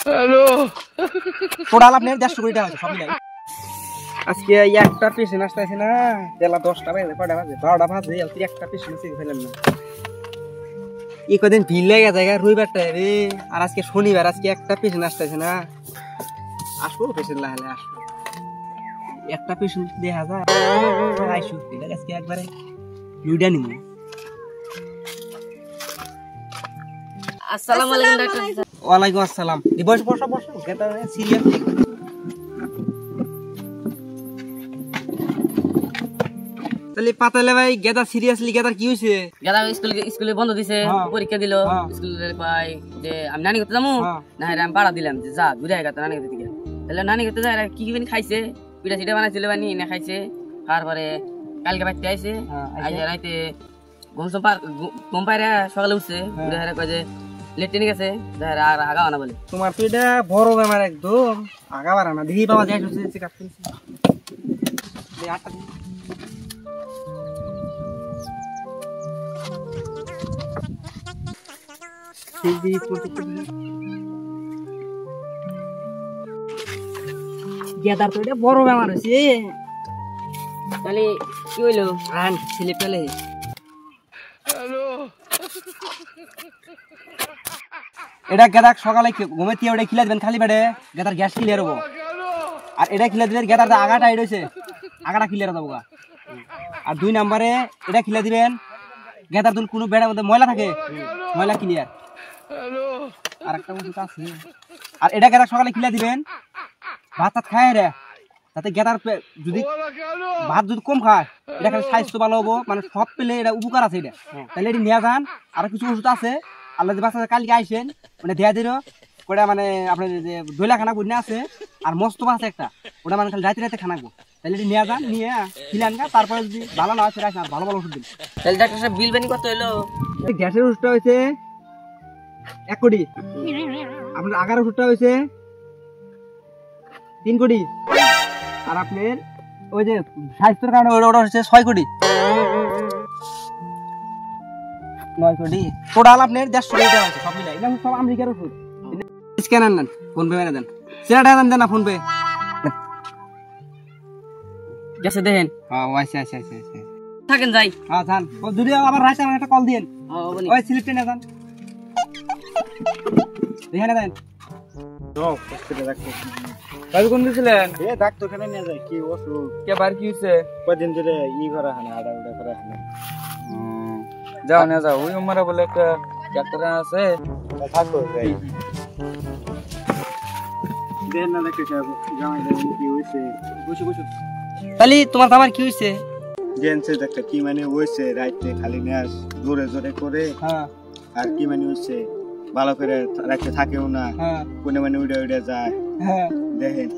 Hello total আপনার 150 কোটি টাকা আছে সব মিলাই। আজকে একটা পেশেন্ট আসতেছে না, বেলা 10টা বাজে, কয়টা বাজে, 12টা বাজে, আর একটা পেশেন্ট এসে ফেলেন না। এই কদিন ভিড় লেগে যায় রবিবারটা রে, আর আজকে শনিবার, আজকে একটা পেশেন্ট আসতেছে না। আসবো পেশেন্ট লাহালে আসবো, একটা পেশেন্ট দেখা যায় আইসু আজকে একবারে লুইডা নিব। আসসালামু আলাইকুম ডাক্তার। ওয়ালাইকুম আসসালাম। বসো বসো বসো, এটা সিরিয়াস। তাহলে পাতালে ভাই গেদা সিরিয়াসলি গেদার কি হইছে? গেদা স্কুলে বন্ধ দিছে, পরীক্ষা দিল। স্কুলে কই যে আমি নানি করতে যামু না, আমি পাড়া দিলাম যে যা ঘুরে আয় নানি করতে দিকে। তাহলে নানি করতে যায় কি কি খাইছে, পিঠা চিঠা বানাইছিল বানি এনে খাইছে। তারপরে কালকে বাইতে আইছে, আইছে রাইতে ঘুম পাইরা সকালে উঠছে, ঘুরে হারে কয় যে লেট্রিনে গেছে, আর আগা আনা বলে। তোমার তো এটা বড় বেমার, একদম আগা বাড়া না। দেখি বাবা যাই হচ্ছে চেক আপ করছি। গেদার তো এটা বড় বেমার হয়েছে। তাহলে কি হইলো? আন ছেলে পেলে এটা গেদার সকালে ঘুমে দিয়ে ওটা খিলা দিবেন খালি পেটে, গেদার গ্যাস ক্লিয়ার হবো। আর এটা খিলা দিবেন গেদার আগাটা এটা হয়েছে, আগাটা ক্লিয়ার হবো। আর 2 নম্বরে এটা খিলা দিবেন গেদার দুল কোনো বেড়ার মধ্যে ময়লা থাকে, ময়লা ক্লিয়ার। আর একটা ওষুধ আছে। আর এটা গেদার সকালে খিলা দিবেন ভাত টাত খায় রে, যাতে গেদার যদি ভাত যদি কম খায়, এটা খালি স্বাস্থ্য ভালো হবো, মানে সব পেলে এটা উপকার আছে। এটা তাহলে এটি নিয়ে যান। আর কিছু ওষুধ আছে, আল্লাহ যদি বাচ্চা কালকে আইসেন মানে দেয়া দিল ওটা, মানে আপনার যে দইলা খানা বুঝনে আছে আর মস্ত আছে একটা, ওটা মানে খালি রাতে রাতে খানাবো। তাহলে এটি নিয়ে যান, নিয়ে খিলান গা, তারপরে যদি ভালো না হয় সেটা আসেন, ভালো ভালো ওষুধ দিন। তাহলে ডাক্তার সাহেব বিল বানি কত হইলো? গ্যাসের ওষুধটা হয়েছে 1 কোটি, আপনার আগার ওষুধটা হয়েছে 3 কোটি, আর আপনার ওই যে স্বাস্থ্যের কারণে ওটা হচ্ছে 6 কোটি, 9 কোটি। টোটাল আপনার 150 কোটি টাকা আছে সব মিলাই। এটা সব আমেরিকার ওষুধ। স্ক্যানার নেন, ফোন পে মেরে দেন, সেটা দেন না ফোন পে। গেছে দেখেন। হ্যাঁ আচ্ছা আচ্ছা আচ্ছা আচ্ছা, থাকেন যাই। হ্যাঁ যান। যদি আবার রাইতে আমাকে একটা কল দিয়েন। ওই সিলেক্টে না যান, এখানে দেন। ভাই কোন দিছিলেন? এ ডাক্তারখানে নিয়ে যায়, কি অসুখ, কে বার কি হইছে? কদিন ধরে করা হয় না, আড়া উড়া করা হয় না। যাও না যাও, ওই উমারা বলে একটা ডাক্তার আছে, থাকো যাই দেন না দেখে জামাই দেন কি হইছে। বসে বসে। তাহলে তোমার আমার কি হইছে? জেনছে ডাক্তার কি মানে হইছে, রাইতে খালি নেস জোরে জোরে করে। হ্যাঁ। আর কি মানে হইছে, ভালো করে রাইতে থাকেও না। হ্যাঁ। কোনে মানে উড়ে উড়ে যায়। হ্যাঁ দেখেন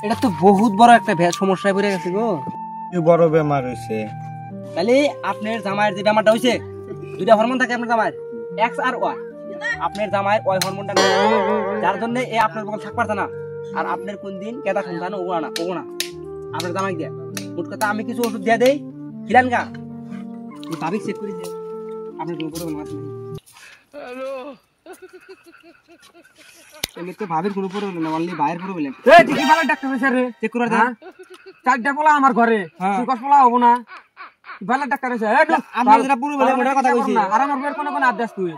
এটা তো বহুত বড় একটা সমস্যায় পড়ে গেছে গো। কি বড় বেমার হইছে? তাহলে আপনার জামাইয়ের যে বেমারটা হইছে, 2টা হরমোন থাকে আপনার জামাইয়ের, এক্স আর ওয়াই। আপনার জামাইয়ের ওয়াই হরমোনটা নেই, যার জন্য এই আপনার বকল থাক পারছে না। আর আপনার কোন দিন কেদা সন্তান ও না আপনার জামাই দিয়ে। মোট কথা আমি কিছু ওষুধ দিয়ে দেই, খিলান গা, ভাবি চেক করে দিয়ে আপনার কোনো প্রবলেম আছে না। এমনিতে ভাবির কোনো প্রবলেম না, অনলি ভাইয়ের প্রবলেম। এই ঠিকই ভালো ডাক্তার হইছে রে, চেক করে দেন। 4টা পোলা আমার ঘরে, তুই কস পোলা হবো না? ভালো ডাক্তার হইছে। এই আপনার যেটা প্রবলেম ওটার কথা কইছি। আর আমার বের কোন আদেশ তুই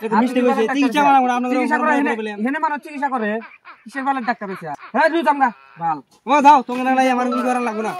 এটা মিস্টেক হইছে, চিকিৎসা করা আপনার চিকিৎসা করে প্রবলেম। এখানে মানুষ চিকিৎসা করে, কিসের ভালো ডাক্তার হইছে? হ্যাঁ তুই জামগা ভাল। ও যাও, তোমরা নাই আমার কি করা লাগবে না।